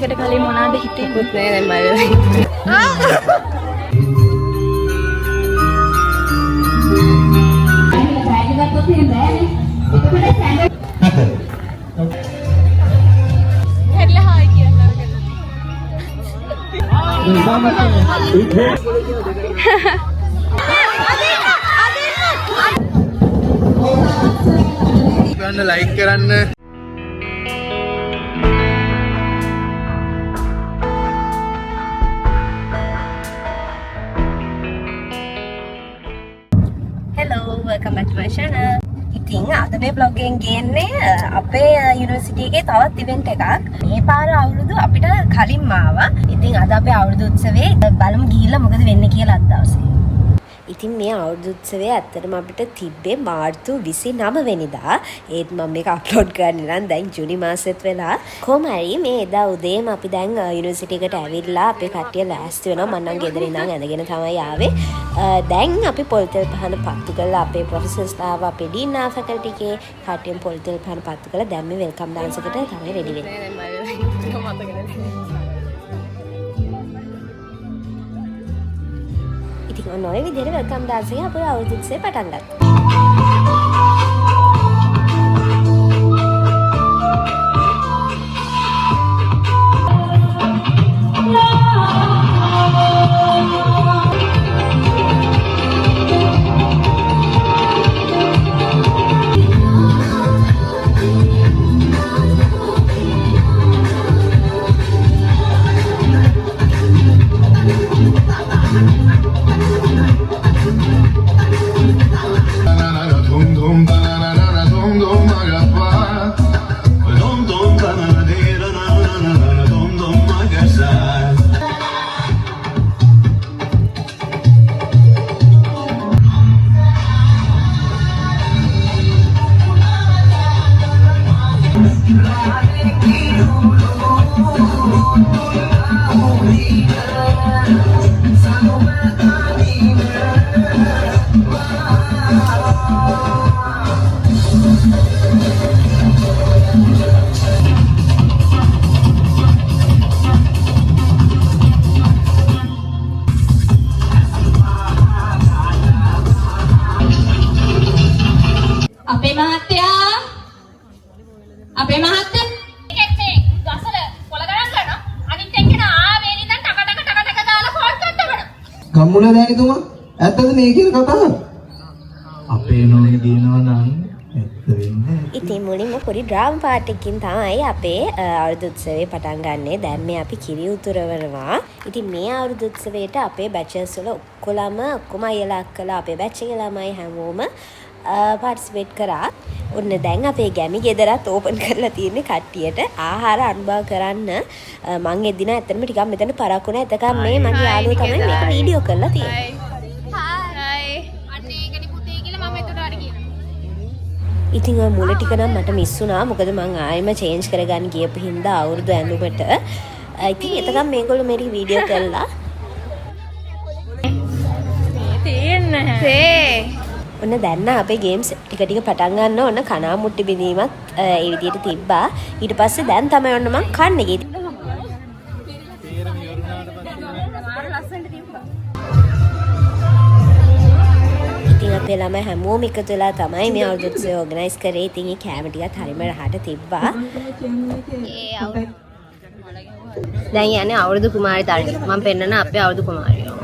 එකට කලින් මොනවද හිතේ? මුකුත් නෑ දැන් මම හිතුවේ. හැරිලා හායි කියන්න ගන්න ලයික් කරන්න. Hello, welcome back to my channel. ඉතින් අද මේ vlog එකෙන් ගේන්නේ අපේ යුනිවර්සිටි එකේ තවත් ඉවෙන්ට් එකක්. මේ පාර අවුරුදු අපිට කලින්ම ආවා. ඉතින් අද අපේ අවුරුදු උත්සවේ බලමු ගිහිල්ලා මොකද වෙන්නේ කියලා අද දවසේ. ඉතින් මේ අවුරුදු උත්සවය ඇත්තටම අපිට තිබ්බේ මාර්තු 29 වෙනිදා. ඒත් මම මේක අප්ලෝඩ් කරන්නේ නම් දැන් ජූනි මාසෙත් වෙලා. කොහොම හරි මේ එදා උදේම අපි දැන් යුනිවර්සිටි එකට ඇවිල්ලා අපේ කට්ටිය ලෑස්ති වෙනවා. මම නම් ගෙදර ඉඳන් ඇඳගෙන තමයි ආවේ. දැන් අපි පොල්තෙල් පහන පත්තු කරලා අපේ ප්‍රොෆෙසර්ස්ලාව අපේ ඩීන් ෆැකල්ටි එකේ කට්ටියන් පොල්තෙල් පහන පත්තු කරලා දැන් මේ වෙල්කම් ඩාන්ස් එකට තමයි රෙඩි වෙන්නේ. ඉතින් ඔන්න ඔය විදිහට වෙල්කම් ඩාන්ස් එක අපේ අවුරුදු උත්සවය පටන් ගත්තා. අපේ මහත්තයා එකෙන් ගසල කොළ ගණන් කරනවා අනිත් එක්කන ආවේ ඉඳන් ටක දාලා ෆෝන් කරනවා ගම්මුණ දැනිතුමා ඇත්තද මේ කියන කතාව අපේ නෝනේ දිනනවා නම් ඇත්ත වෙන්නේ ඉතින් මුලින්ම පොඩි ඩ්‍රාම පාට් එකකින් තමයි අපේ අවුරුදු උත්සවය පටන් ගන්නෙ. දැන් මේ අපි කිරි උතුරවනවා. ඉතින් මේ අවුරුදු උත්සවයට අපේ බැචර්ස් වල ඔක්කොම අයලා අක්කලා අපේ බැච් එකේ ළමයි හැමෝම පාටිසිපේට් කරා. ඔන්න දැන් අපේ ගැමි ගෙදරත් ඕපන් කරලා තියෙන්නේ කට්ටියට ආහාර අනුභව කරන්න. මං එදින ඇත්තටම ටිකක් මෙතන පරක් වුණා. එතකම් මේ මගේ යාළුවෝ තමයි මේක වීඩියෝ කරලා තියෙන්නේ. හායි අන්න ඒකනේ පුතේ කියලා මම එතකොට අර කියනවා. ඉතින් ඔය මුල ටික නම් මට මිස් වුණා. මොකද මං ආයෙම චේන්ජ් කරගන්න ගියපු හින්දා අවුරුදු ඇඳුමට. ඉතින් එතකම් මේගොල්ලෝ මේක වීඩියෝ කරලා තියෙන්නේ. ඔන්න දැන් අපේ ගේම්ස් ටික පටන් ගන්න. ඔන්න කනා මුට්ටි බිඳීමත් ඒ විදිහට තිබ්බා. ඊට පස්සේ දැන් තමයි ඔන්න මං කන්නේ ගියේ. ඉතින් අපේ ළමයි හැමෝම එකතු වෙලා තමයි මේ අවුරුදු උත්සවය ඕගනයිස් කරේ. ඉතින් මේ කැම ටිකත් හරිම රහට තිබ්බා. දැන් යන්නේ අවුරුදු කුමාරි තාලෙට. මම පෙන්නන අපේ අවුරුදු කුමාරියෝ.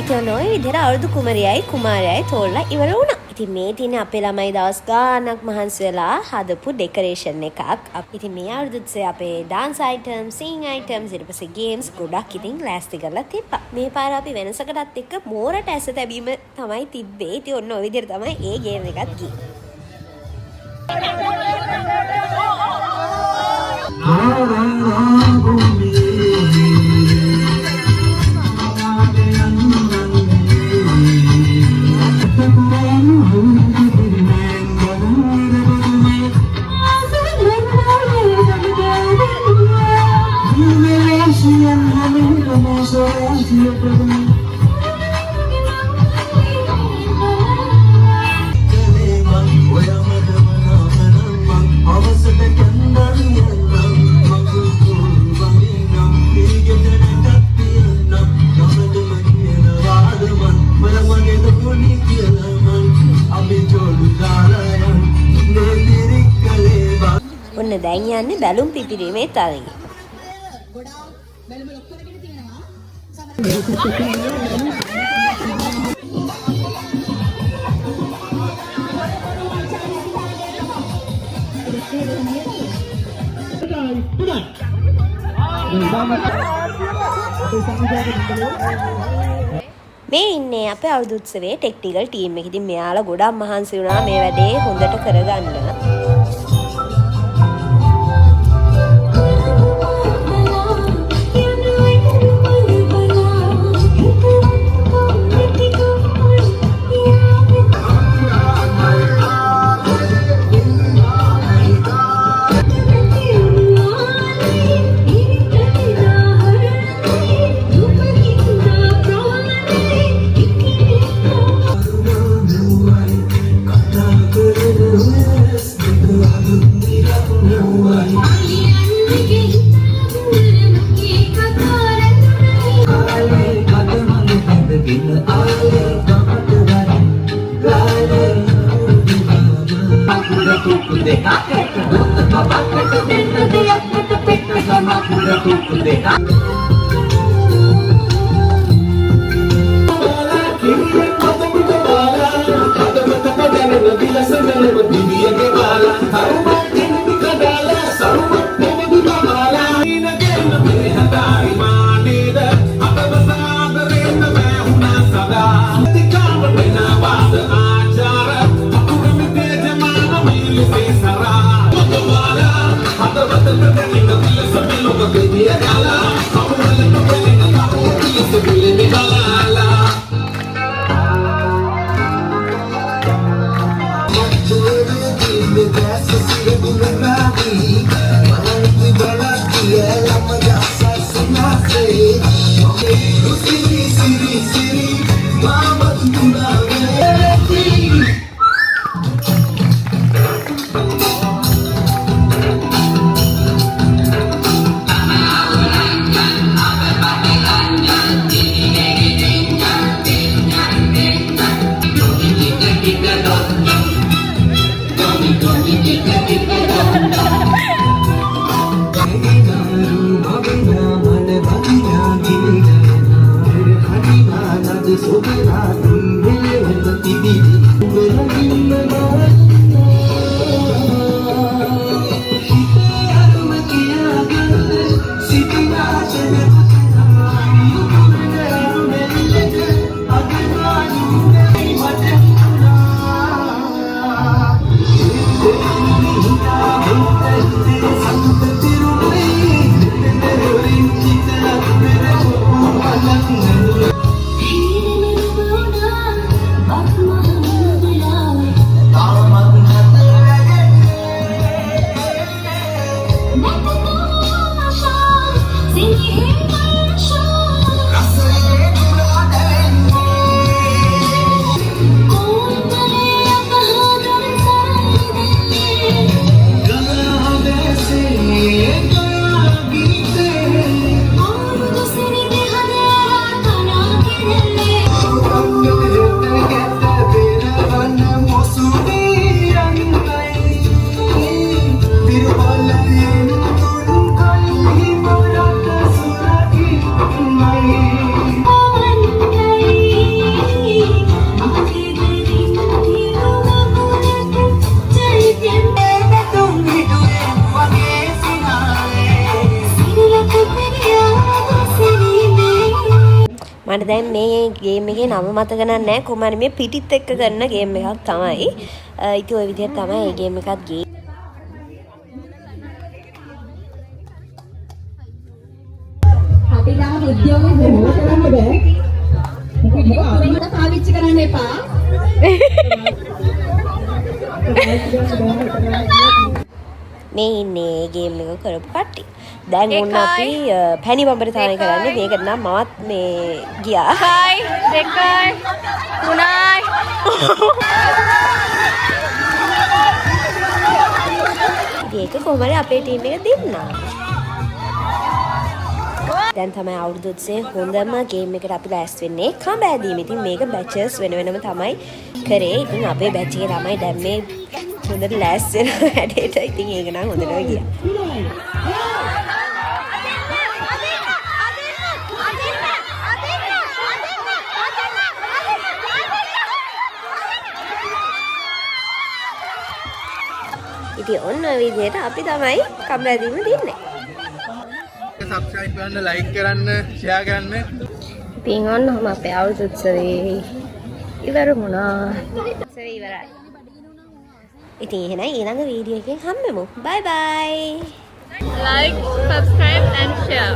ඉතින් ඔය විදිහට අවුරුදු කුමරියයි කුමාරයයි තෝරලා ඉවර වුණා. ඉතින් මේ තියෙන්නේ අපේ ළමයි දවස් ගාණක් මහන්සි වෙලා හදපු ඩෙකරේෂන් එකක්. ඉතින් මේ අවුරුදු උත්සවයේ අපේ dance items, singing items, ඊට පස්සේ games ගොඩක් ඉතින් ලෑස්ති කරලා තිබ්බා. මේ පාර අපි වෙනසකටත් එක්ක මෝරට ඇස තැබීම තමයි තිබ්බේ. ඉතින් ඔන්න ඔය විදිහට තමයි ඒ ගේම් එකත් ගියේ. ඔන්න දැන් යන්නේ බැලුම් පිපිරීමේ තරගය. මේ ඉන්නේ අපේ අවුරුදු උත්සවයේ ටෙක්නිකල් ටීම් එක. ඉතින් මෙයාලා ගොඩක් මහන්සි වුණා මේ වැඩේ හොඳට කරගන්න. මට දැන් මේ ගේම් එකේ නම මතක නැහැ කොහොමද මේ පිටිත් එක්ක කරන ගේම් එකක් තමයි. ඉතින් ওই විදිහට තමයි මේ ගේම් එකත් ගියේ. අපි ගාම උද්‍යෝගය බොහෝ කරන්න බෑ. මොකද පාවිච්චි කරන්න එපා. මේ ඉන්නේ ගේම් එක කරපු කට්ටිය. දැන් ඔන්න අපි පැණි බඹර තමයි කරන්නේ. මේකට නම් මමත් මේ ගියා. 1 2 3යි ඒක කොහමද අපේ ටීම් එක දෙන්නා. දැන් තමයි අවුරුදු උත්සවයේ හොඳම ගේම් එකට අපි ලෑස්ති වෙන්නේ. කඹෑදීම. ඉතින් මේක බැචස් වෙන වෙනම තමයි කරේ. ඉතින් අපේ බැච් එකේ තමයි දැන් මේ හොඳට ලෑස්ති වෙන හැඩයට. ඉතින් ඒක නම් හොඳටම ගියා. ඉතින් ඔන්න ඔය විදිහට අපි තමයි කඹෑදීම දෙන්නේ. සබ්ස්ක්‍රයිබ් කරන්න, ලයික් කරන්න, ෂෙයා කරන්න. ඉතින් ඔන්නම අපේ අවුරුදු උත්සවේ ඉවර වුණා. උත්සවේ ඉවරයි. ඉතින් එහෙනම් ඊළඟ වීඩියෝ එකෙන් හම්බෙමු. bye bye. like subscribe and share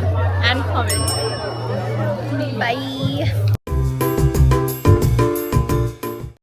and comment bye.